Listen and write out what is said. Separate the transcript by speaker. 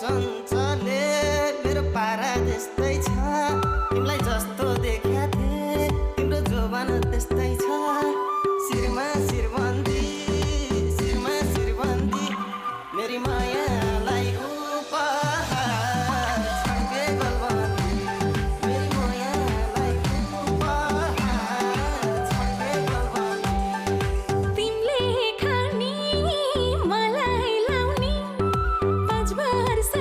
Speaker 1: चञ्चले मेरो पारा त्यस्तै छ तिमीलाई जस्तो देखा थिए तिम्रो जोबान त्यस्तै छ शिरमा शिरबन्दी शिरमा शिरबन्दी मेरी मायालाई उपहार छड्के गलबन्दी मेरी मायालाई उपहार छड्के गलबन्दी
Speaker 2: तिमीले खानी मलाई लाउने 5 वर्ष